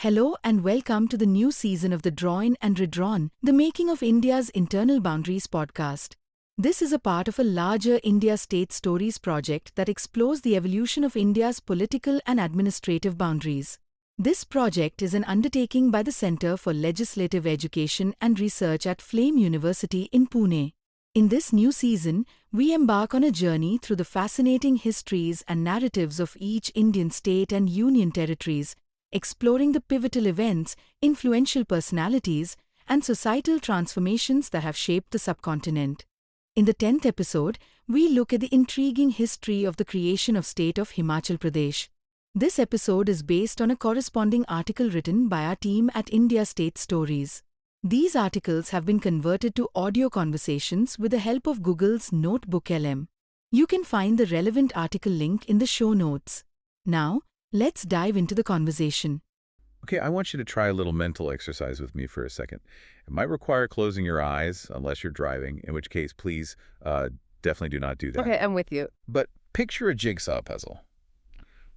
Hello and welcome to the new season of the Drawn and Redrawn, the Making of India's Internal Boundaries podcast. This is a part of a larger India State Stories project that explores the evolution of India's political and administrative boundaries. This project is an undertaking by the Centre for Legislative Education and Research at Flame University in Pune. In this new season, we embark on a journey through the fascinating histories and narratives of each Indian state and union territories, exploring the pivotal events, influential personalities, and societal transformations that have shaped the subcontinent. In the 10th episode, we look at the intriguing history of the creation of state of Himachal Pradesh. This episode is based on a corresponding article written by our team at India State Stories. These articles have been converted to audio conversations with the help of Google's Notebook LM. You can find the relevant article link in the show notes. Now, let's dive into the conversation. Okay, I want you to try a little mental exercise with me for a second. It might require closing your eyes, unless you're driving, in which case, please definitely do not do that. Okay, I'm with you. But picture a jigsaw puzzle.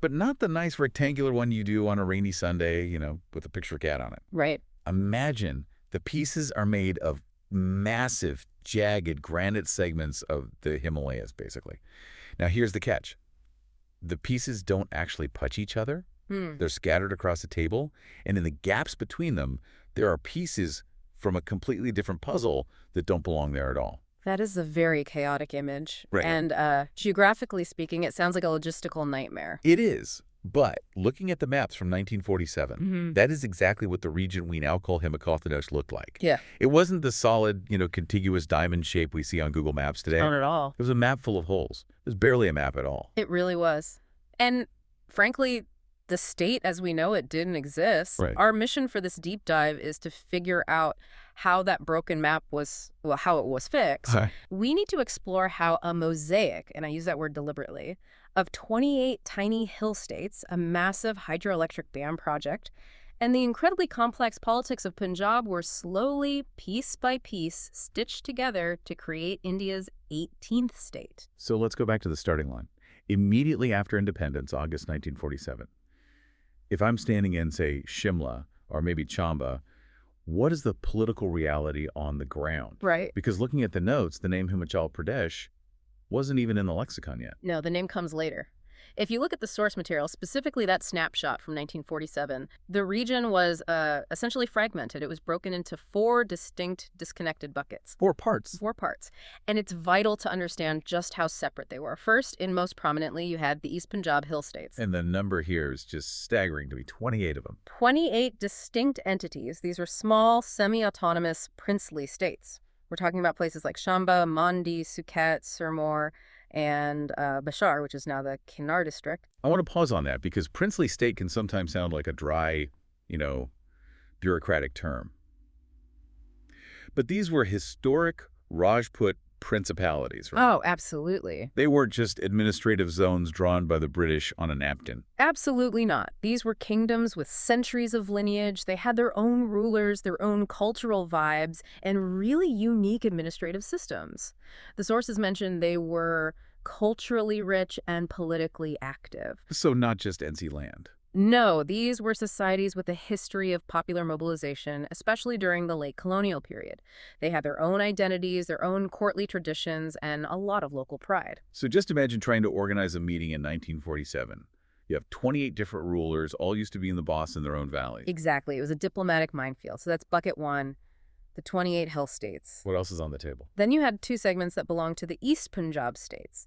But not the nice rectangular one you do on a rainy Sunday, with a picture cat on it. Right. Imagine the pieces are made of massive, jagged granite segments of the Himalayas, basically. Now, here's the catch. The pieces don't actually touch each other. They're scattered across the table, and in the gaps between them, there are pieces from a completely different puzzle that don't belong there at all. That is a very chaotic image. Right. And geographically speaking, it sounds like a logistical nightmare. It is. But looking at the maps from 1947, that is exactly what the region we now call Himachal Pradesh looked like. Yeah. It wasn't the solid, contiguous diamond shape we see on Google Maps today. Not at all. It was a map full of holes. It was barely a map at all. It really was. And frankly, the state as we know it didn't exist. Right. Our mission for this deep dive is to figure out how that broken map was, how it was fixed. Hi. We need to explore how a mosaic, and I use that word deliberately, of 28 tiny hill states, a massive hydroelectric dam project, and the incredibly complex politics of Punjab were slowly, piece by piece, stitched together to create India's 18th state. So let's go back to the starting line. Immediately after independence, August 1947, if I'm standing in, say, Shimla or maybe Chamba, what is the political reality on the ground? Right. Because looking at the notes, the name Himachal Pradesh wasn't even in the lexicon yet. No, the name comes later. If you look at the source material, specifically that snapshot from 1947, the region was essentially fragmented. It was broken into 4 distinct, disconnected buckets. 4 parts. 4 parts. And it's vital to understand just how separate they were. First, and most prominently, you had the East Punjab Hill States. And the number here is just staggering to be 28 of them. 28 distinct entities. These were small, semi-autonomous, princely states. We're talking about places like Chamba, Mandi, Suket, Sirmaur, and Bashar, which is now the Kinnar district. I want to pause on that because princely state can sometimes sound like a dry, bureaucratic term. But these were historic Rajput principalities, right? Oh, absolutely. They weren't just administrative zones drawn by the British on a napkin. Absolutely not. These were kingdoms with centuries of lineage. They had their own rulers, their own cultural vibes, and really unique administrative systems. The sources mentioned they were culturally rich and politically active. So not just NC land. No, these were societies with a history of popular mobilization, especially during the late colonial period. They had their own identities, their own courtly traditions, and a lot of local pride. So just imagine trying to organize a meeting in 1947. You have 28 different rulers, all used to be in the boss in their own valley. Exactly. It was a diplomatic minefield. So that's bucket 1, the 28 hill states. What else is on the table? Then you had 2 segments that belonged to the East Punjab states.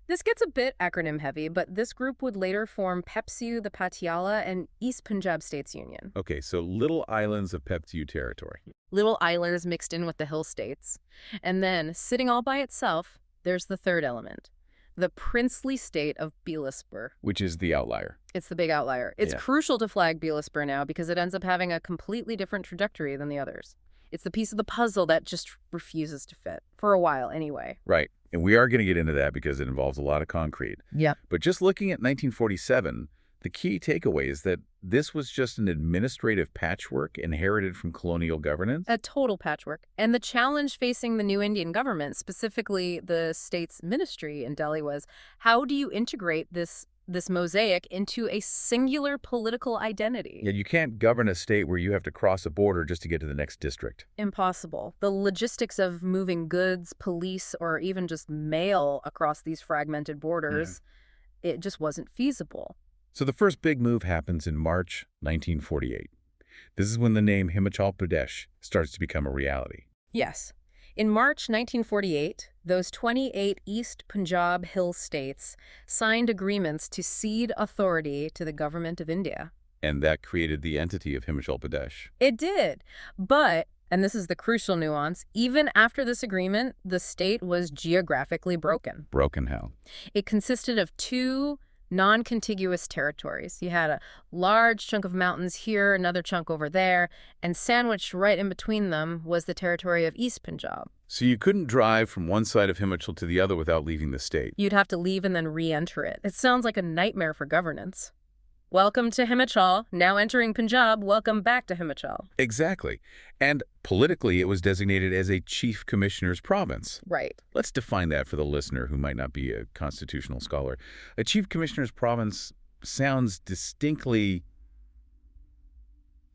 This gets a bit acronym heavy, but this group would later form PEPSU, the Patiala, and East Punjab States Union. Okay, so little islands of PEPSU territory. Little islanders mixed in with the hill states. And then, sitting all by itself, there's the third element, the princely state of Bilaspur. Which is the outlier. It's the big outlier. It's crucial to flag Bilaspur now because it ends up having a completely different trajectory than the others. It's the piece of the puzzle that just refuses to fit, for a while anyway. Right. And we are going to get into that because it involves a lot of concrete. Yeah. But just looking at 1947, the key takeaway is that this was just an administrative patchwork inherited from colonial governance. A total patchwork. And the challenge facing the new Indian government, specifically the state's ministry in Delhi, was how do you integrate this this mosaic into a singular political identity. Yeah, you can't govern a state where you have to cross a border just to get to the next district. Impossible. The logistics of moving goods, police, or even just mail across these fragmented borders, it just wasn't feasible. So the first big move happens in March 1948. This is when the name Himachal Pradesh starts to become a reality. Yes. In March 1948, those 28 East Punjab Hill states signed agreements to cede authority to the government of India. And that created the entity of Himachal Pradesh. It did. But, and this is the crucial nuance, even after this agreement, the state was geographically broken. Broken how? It consisted of two non-contiguous territories. You had a large chunk of mountains here, another chunk over there, and sandwiched right in between them was the territory of East Punjab. So you couldn't drive from one side of Himachal to the other without leaving the state. You'd have to leave and then re-enter it. It sounds like a nightmare for governance. Welcome to Himachal. Now entering Punjab. Welcome back to Himachal. Exactly. And politically, it was designated as a chief commissioner's province. Right. Let's define that for the listener who might not be a constitutional scholar. A chief commissioner's province sounds distinctly,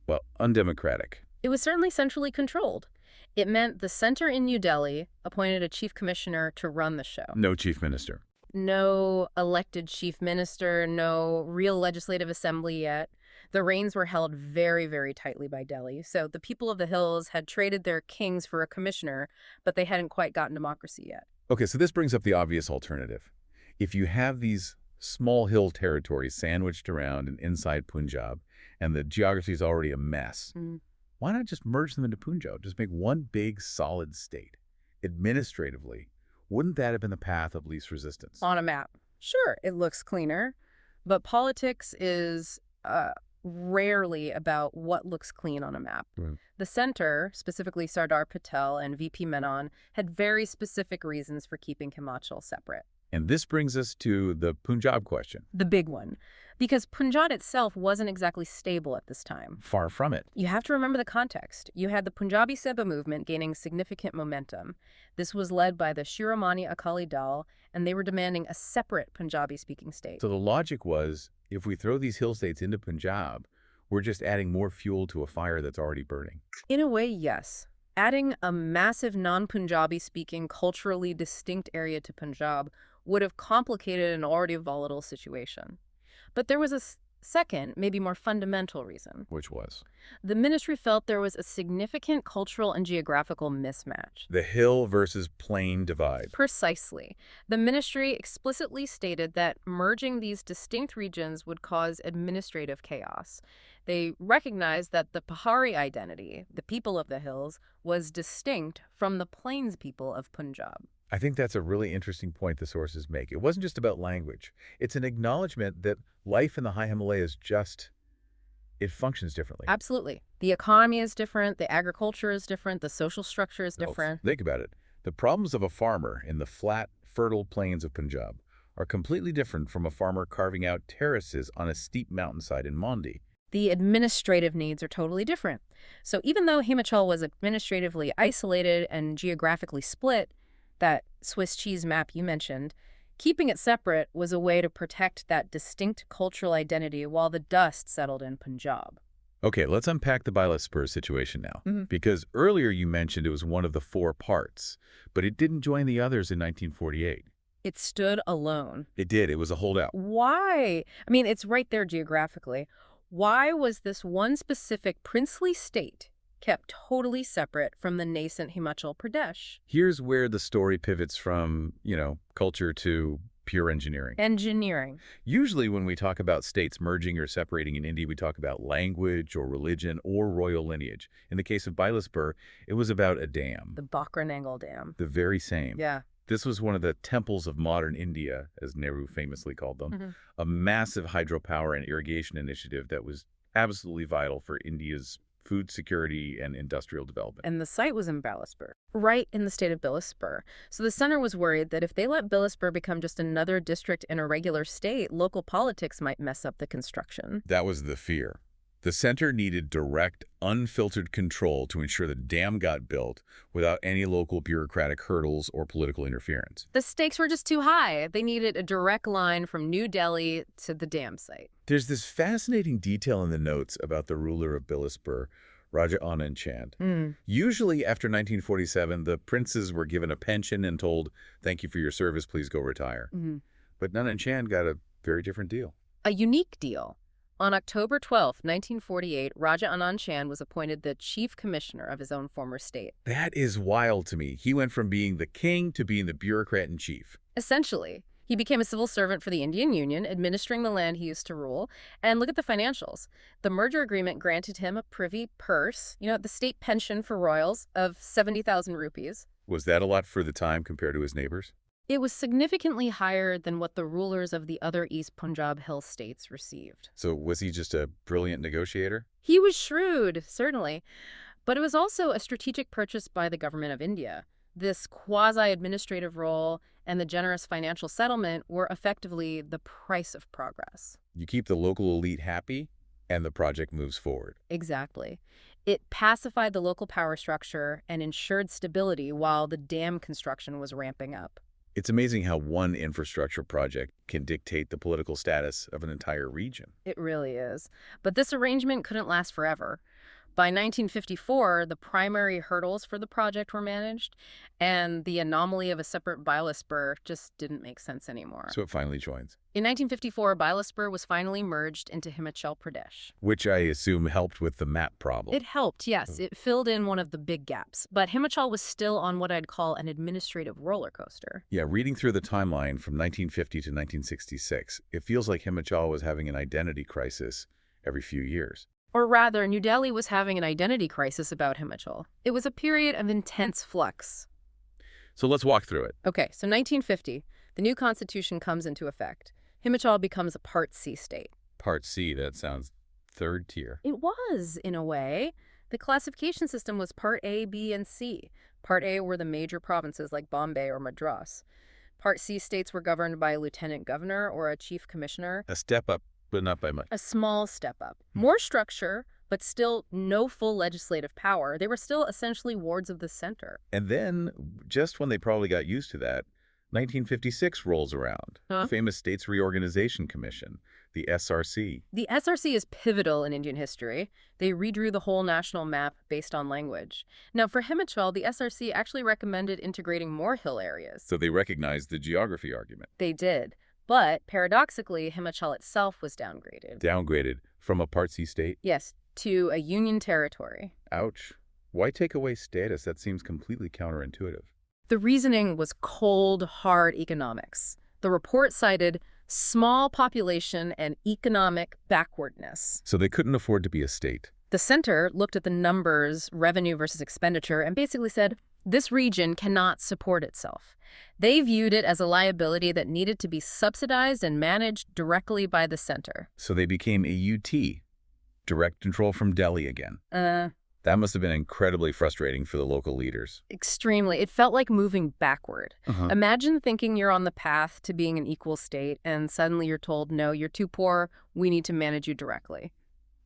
well, undemocratic. It was certainly centrally controlled. It meant the center in New Delhi appointed a chief commissioner to run the show. No chief minister. No elected chief minister, no real legislative assembly yet. The reins were held very, very tightly by Delhi. So the people of the hills had traded their kings for a commissioner, but they hadn't quite gotten democracy yet. Okay, so this brings up the obvious alternative. If you have these small hill territories sandwiched around and inside Punjab, and the geography is already a mess, why not just merge them into Punjab? Just make one big, solid state. Administratively, wouldn't that have been the path of least resistance? On a map. Sure, it looks cleaner, but politics is rarely about what looks clean on a map. Right. The center, specifically Sardar Patel and VP Menon, had very specific reasons for keeping Himachal separate. And this brings us to the Punjab question. The big one. Because Punjab itself wasn't exactly stable at this time. Far from it. You have to remember the context. You had the Punjabi Sabha movement gaining significant momentum. This was led by the Shiromani Akali Dal, and they were demanding a separate Punjabi-speaking state. So the logic was, if we throw these hill states into Punjab, we're just adding more fuel to a fire that's already burning. In a way, yes. Adding a massive non-Punjabi-speaking, culturally distinct area to Punjab would have complicated an already volatile situation. But there was a second, maybe more fundamental reason. Which was? The ministry felt there was a significant cultural and geographical mismatch. The hill versus plain divide. Precisely. The ministry explicitly stated that merging these distinct regions would cause administrative chaos. They recognized that the Pahari identity, the people of the hills, was distinct from the plains people of Punjab. I think that's a really interesting point the sources make. It wasn't just about language. It's an acknowledgement that life in the high Himalayas it functions differently. Absolutely. The economy is different, the agriculture is different, the social structure is different. Think about it. The problems of a farmer in the flat, fertile plains of Punjab are completely different from a farmer carving out terraces on a steep mountainside in Mandi. The administrative needs are totally different. So even though Himachal was administratively isolated and geographically split, that Swiss cheese map you mentioned, keeping it separate was a way to protect that distinct cultural identity while the dust settled in Punjab. Okay, let's unpack the Bilaspur situation now. Because earlier you mentioned it was one of the 4 parts, but it didn't join the others in 1948. It stood alone. It did. It was a holdout. Why? I mean, it's right there geographically. Why was this one specific princely state kept totally separate from the nascent Himachal Pradesh? Here's where the story pivots from, culture to pure engineering. Engineering. Usually when we talk about states merging or separating in India, we talk about language or religion or royal lineage. In the case of Bilaspur, it was about a dam. The Bhakra Nangal Dam. The very same. Yeah. This was one of the temples of modern India, as Nehru famously called them, a massive hydropower and irrigation initiative that was absolutely vital for India's food security and industrial development. And the site was in Bilaspur, right in the state of Bilaspur. So the center was worried that if they let Bilaspur become just another district in a regular state, local politics might mess up the construction. That was the fear. The center needed direct, unfiltered control to ensure the dam got built without any local bureaucratic hurdles or political interference. The stakes were just too high. They needed a direct line from New Delhi to the dam site. There's this fascinating detail in the notes about the ruler of Bilaspur, Raja Anand Chand. Usually after 1947, the princes were given a pension and told, "Thank you for your service, please go retire." But Anand Chand got a very different deal. A unique deal. On October 12, 1948, Raja Anand Chand was appointed the chief commissioner of his own former state. That is wild to me. He went from being the king to being the bureaucrat-in-chief. Essentially, he became a civil servant for the Indian Union, administering the land he used to rule. And look at the financials. The merger agreement granted him a privy purse, the state pension for royals, of 70,000 rupees. Was that a lot for the time compared to his neighbors? It was significantly higher than what the rulers of the other East Punjab Hill states received. So was he just a brilliant negotiator? He was shrewd, certainly. But it was also a strategic purchase by the government of India. This quasi-administrative role and the generous financial settlement were effectively the price of progress. You keep the local elite happy, and the project moves forward. Exactly. It pacified the local power structure and ensured stability while the dam construction was ramping up. It's amazing how one infrastructure project can dictate the political status of an entire region. It really is. But this arrangement couldn't last forever. By 1954, the primary hurdles for the project were managed, and the anomaly of a separate Bilaspur just didn't make sense anymore. So it finally joins. In 1954, Bilaspur was finally merged into Himachal Pradesh. Which I assume helped with the map problem. It helped, yes. It filled in one of the big gaps. But Himachal was still on what I'd call an administrative roller coaster. Yeah, reading through the timeline from 1950 to 1966, it feels like Himachal was having an identity crisis every few years. Or rather, New Delhi was having an identity crisis about Himachal. It was a period of intense flux. So let's walk through it. Okay, so 1950, the new constitution comes into effect. Himachal becomes a Part C state. Part C, that sounds third tier. It was, in a way. The classification system was Part A, B, and C. Part A were the major provinces like Bombay or Madras. Part C states were governed by a lieutenant governor or a chief commissioner. A step up, but not by much. A small step up. More structure, but still no full legislative power. They were still essentially wards of the center. And then, just when they probably got used to that, 1956 rolls around. The famous States Reorganization Commission, the SRC. The SRC is pivotal in Indian history. They redrew the whole national map based on language. Now, for Himachal, the SRC actually recommended integrating more hill areas. So they recognized the geography argument. They did. But, paradoxically, Himachal itself was downgraded. Downgraded from a Part C state? Yes, to a union territory. Ouch. Why take away status? That seems completely counterintuitive. The reasoning was cold, hard economics. The report cited small population and economic backwardness. So they couldn't afford to be a state. The center looked at the numbers, revenue versus expenditure, and basically said, this region cannot support itself. They viewed it as a liability that needed to be subsidized and managed directly by the center. So they became a UT, direct control from Delhi again. That must have been incredibly frustrating for the local leaders. Extremely. It felt like moving backward. Imagine thinking you're on the path to being an equal state, and suddenly you're told, no, you're too poor, we need to manage you directly.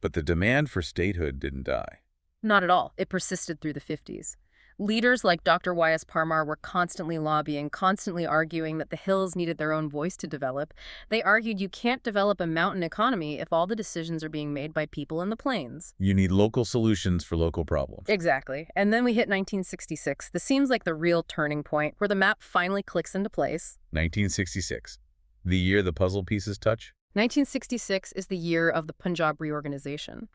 But the demand for statehood didn't die. Not at all. It persisted through the 50s. Leaders like Dr. Y.S. Parmar were constantly lobbying, constantly arguing that the hills needed their own voice to develop. They argued you can't develop a mountain economy if all the decisions are being made by people in the plains. You need local solutions for local problems. Exactly. And then we hit 1966. This seems like the real turning point where the map finally clicks into place. 1966. The year the puzzle pieces touch? 1966 is the year of the Punjab reorganization.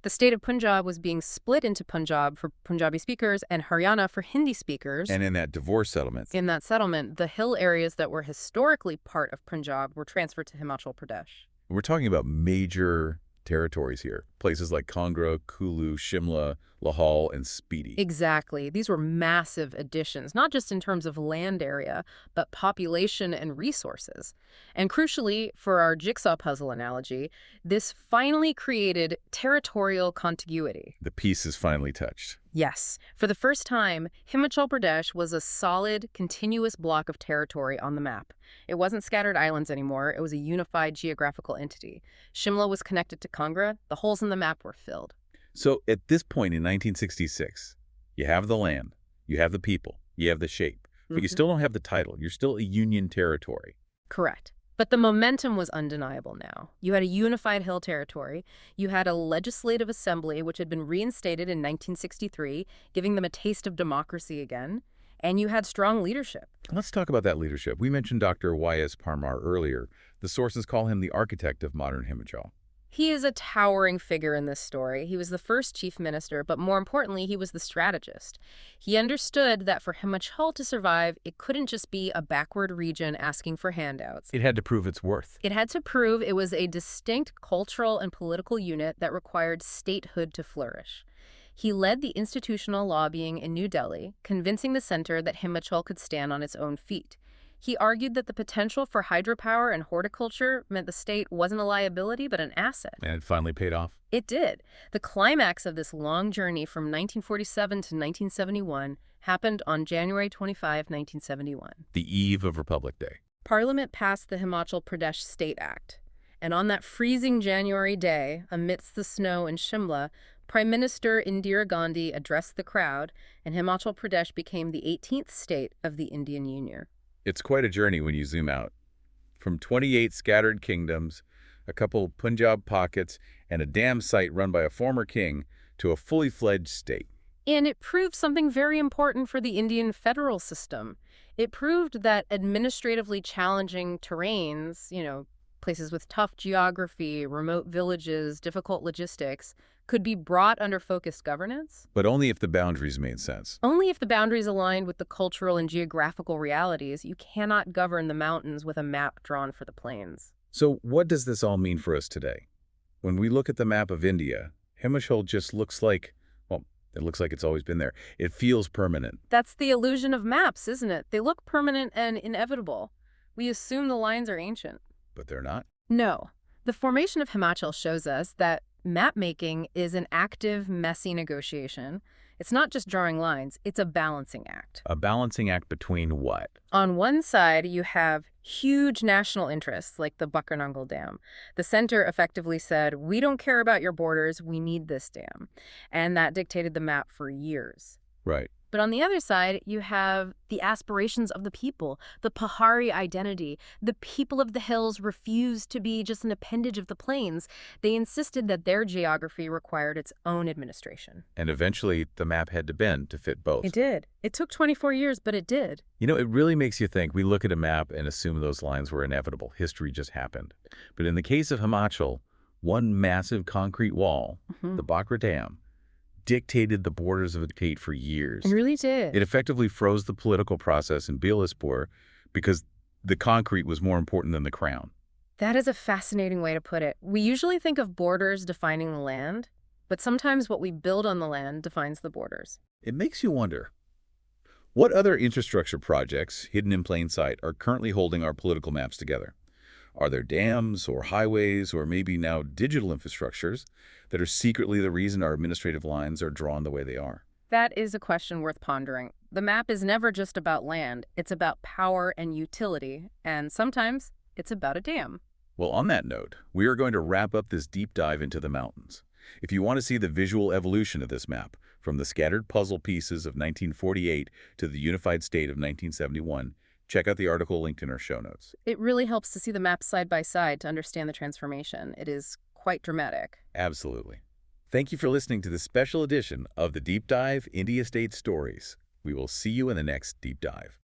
The state of Punjab was being split into Punjab for Punjabi speakers and Haryana for Hindi speakers. And in that divorce settlement. In that settlement, the hill areas that were historically part of Punjab were transferred to Himachal Pradesh. We're talking about major territories here. Places like Kangra, Kulu, Shimla, Lahore, and Spiti. Exactly. These were massive additions, not just in terms of land area, but population and resources. And crucially, for our jigsaw puzzle analogy, this finally created territorial contiguity. The pieces finally touched. Yes. For the first time, Himachal Pradesh was a solid, continuous block of territory on the map. It wasn't scattered islands anymore. It was a unified geographical entity. Shimla was connected to Kangra. The holes in in the map were filled. So at this point in 1966, you have the land, you have the people, you have the shape, but you still don't have the title. You're still a Union territory. Correct. But the momentum was undeniable now. You had a unified hill territory. You had a legislative assembly, which had been reinstated in 1963, giving them a taste of democracy again. And you had strong leadership. Let's talk about that leadership. We mentioned Dr. Y.S. Parmar earlier. The sources call him the architect of modern Himachal. He is a towering figure in this story. He was the first chief minister, but more importantly, he was the strategist. He understood that for Himachal to survive, it couldn't just be a backward region asking for handouts. It had to prove its worth. It had to prove it was a distinct cultural and political unit that required statehood to flourish. He led the institutional lobbying in New Delhi, convincing the center that Himachal could stand on its own feet. He argued that the potential for hydropower and horticulture meant the state wasn't a liability but an asset. And it finally paid off. It did. The climax of this long journey from 1947 to 1971 happened on January 25, 1971. The eve of Republic Day. Parliament passed the Himachal Pradesh State Act. And on that freezing January day, amidst the snow in Shimla, Prime Minister Indira Gandhi addressed the crowd, and Himachal Pradesh became the 18th state of the Indian Union. It's quite a journey when you zoom out. From 28 scattered kingdoms, a couple Punjab pockets, and a dam site run by a former king to a fully fledged state. And it proved something very important for the Indian federal system. It proved that administratively challenging terrains, places with tough geography, remote villages, difficult logistics, could be brought under focused governance. But only if the boundaries made sense. Only if the boundaries aligned with the cultural and geographical realities. You cannot govern the mountains with a map drawn for the plains. So what does this all mean for us today? When we look at the map of India, Himachal just looks like, it looks like it's always been there. It feels permanent. That's the illusion of maps, isn't it? They look permanent and inevitable. We assume the lines are ancient. But they're not. No. The formation of Himachal shows us that map-making is an active, messy negotiation. It's not just drawing lines, it's a balancing act. A balancing act between what? On one side, you have huge national interests like the Bhakra Nangal Dam. The center effectively said, we don't care about your borders, we need this dam. And that dictated the map for years. Right. But on the other side, you have the aspirations of the people, the Pahari identity. The people of the hills refused to be just an appendage of the plains. They insisted that their geography required its own administration. And eventually, the map had to bend to fit both. It did. It took 24 years, but it did. It really makes you think. We look at a map and assume those lines were inevitable. History just happened. But in the case of Himachal, one massive concrete wall, the Bhakra Dam, dictated the borders of the state for years. It really did. It effectively froze the political process in Bilaspur because the concrete was more important than the crown. That is a fascinating way to put it. We usually think of borders defining the land, but sometimes what we build on the land defines the borders. It makes you wonder, what other infrastructure projects hidden in plain sight are currently holding our political maps together? Are there dams or highways or maybe now digital infrastructures that are secretly the reason our administrative lines are drawn the way they are? That is a question worth pondering. The map is never just about land. It's about power and utility, and sometimes it's about a dam. Well, on that note, we are going to wrap up this deep dive into the mountains. If you want to see the visual evolution of this map, from the scattered puzzle pieces of 1948 to the unified state of 1971, check out the article linked in our show notes. It really helps to see the maps side by side to understand the transformation. It is quite dramatic. Absolutely. Thank you for listening to this special edition of the Deep Dive India State Stories. We will see you in the next Deep Dive.